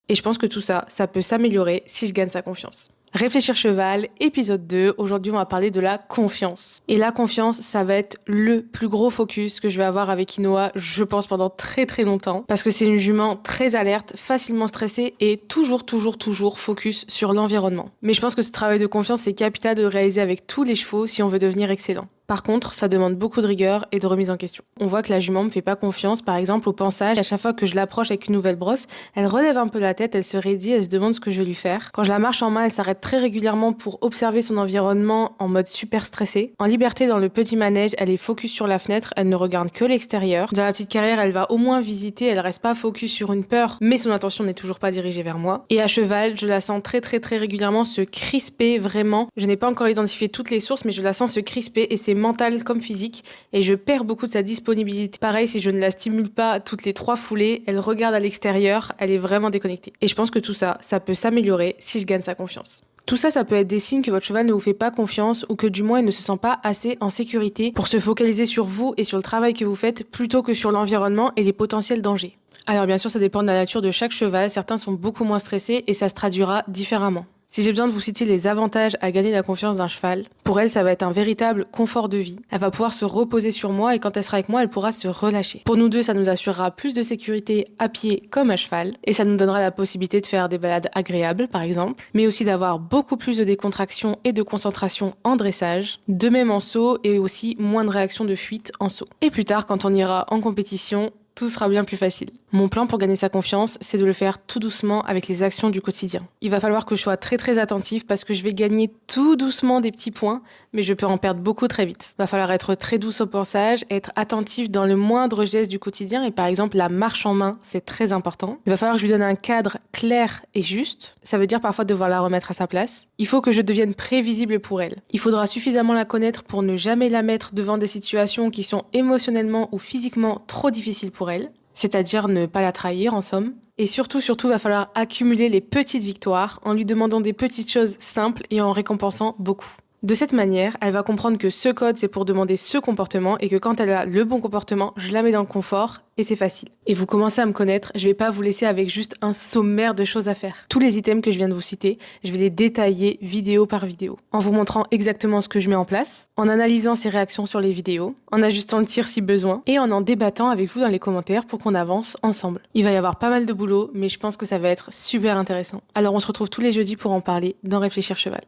Et je pense que tout ça, ça peut s'améliorer si je gagne sa confiance. Réfléchir cheval, épisode 2. Aujourd'hui, on va parler de la confiance. Et la confiance, ça va être le plus gros focus que je vais avoir avec Inoa, je pense, pendant très très longtemps. Parce que c'est une jument très alerte, facilement stressée et toujours focus sur l'environnement. Mais je pense que ce travail de confiance, c'est capital de le réaliser avec tous les chevaux si on veut devenir excellent. Par contre, ça demande beaucoup de rigueur et de remise en question. On voit que la jument me fait pas confiance, par exemple, au pansage. À chaque fois que je l'approche avec une nouvelle brosse, elle relève un peu la tête, elle se raidit, elle se demande ce que je vais lui faire. Quand je la marche en main, elle s'arrête très régulièrement pour observer son environnement en mode super stressé. En liberté dans le petit manège, elle est focus sur la fenêtre, elle ne regarde que l'extérieur. Dans la petite carrière, elle va au moins visiter, elle reste pas focus sur une peur, mais son attention n'est toujours pas dirigée vers moi. Et à cheval, je la sens très régulièrement se crisper vraiment. Je n'ai pas encore identifié toutes les sources, mais je la sens se crisper et c'est mental comme physique et je perds beaucoup de sa disponibilité. Pareil, si je ne la stimule pas toutes les 3 foulées, elle regarde à l'extérieur, elle est vraiment déconnectée. Et je pense que tout ça, ça peut s'améliorer si je gagne sa confiance. Tout ça, ça peut être des signes que votre cheval ne vous fait pas confiance ou que du moins il ne se sent pas assez en sécurité pour se focaliser sur vous et sur le travail que vous faites plutôt que sur l'environnement et les potentiels dangers. Alors bien sûr, ça dépend de la nature de chaque cheval, certains sont beaucoup moins stressés et ça se traduira différemment. Si j'ai besoin de vous citer les avantages à gagner la confiance d'un cheval, pour elle, ça va être un véritable confort de vie. Elle va pouvoir se reposer sur moi et quand elle sera avec moi, elle pourra se relâcher. Pour nous deux, ça nous assurera plus de sécurité à pied comme à cheval et ça nous donnera la possibilité de faire des balades agréables, par exemple, mais aussi d'avoir beaucoup plus de décontraction et de concentration en dressage, de même en saut et aussi moins de réactions de fuite en saut. Et plus tard, quand on ira en compétition, tout sera bien plus facile. Mon plan pour gagner sa confiance, c'est de le faire tout doucement avec les actions du quotidien. Il va falloir que je sois très attentive parce que je vais gagner tout doucement des petits points, mais je peux en perdre beaucoup très vite. Il va falloir être très douce au pansage, être attentif dans le moindre geste du quotidien et par exemple la marche en main, c'est très important. Il va falloir que je lui donne un cadre clair et juste. Ça veut dire parfois devoir la remettre à sa place. Il faut que je devienne prévisible pour elle. Il faudra suffisamment la connaître pour ne jamais la mettre devant des situations qui sont émotionnellement ou physiquement trop difficiles pour elle. C'est-à-dire ne pas la trahir en somme. Et surtout, va falloir accumuler les petites victoires en lui demandant des petites choses simples et en récompensant beaucoup. De cette manière, elle va comprendre que ce code, c'est pour demander ce comportement et que quand elle a le bon comportement, je la mets dans le confort et c'est facile. Et vous commencez à me connaître, je vais pas vous laisser avec juste un sommaire de choses à faire. Tous les items que je viens de vous citer, je vais les détailler vidéo par vidéo, en vous montrant exactement ce que je mets en place, en analysant ses réactions sur les vidéos, en ajustant le tir si besoin et en débattant avec vous dans les commentaires pour qu'on avance ensemble. Il va y avoir pas mal de boulot, mais je pense que ça va être super intéressant. Alors on se retrouve tous les jeudis pour en parler dans Réfléchir Cheval.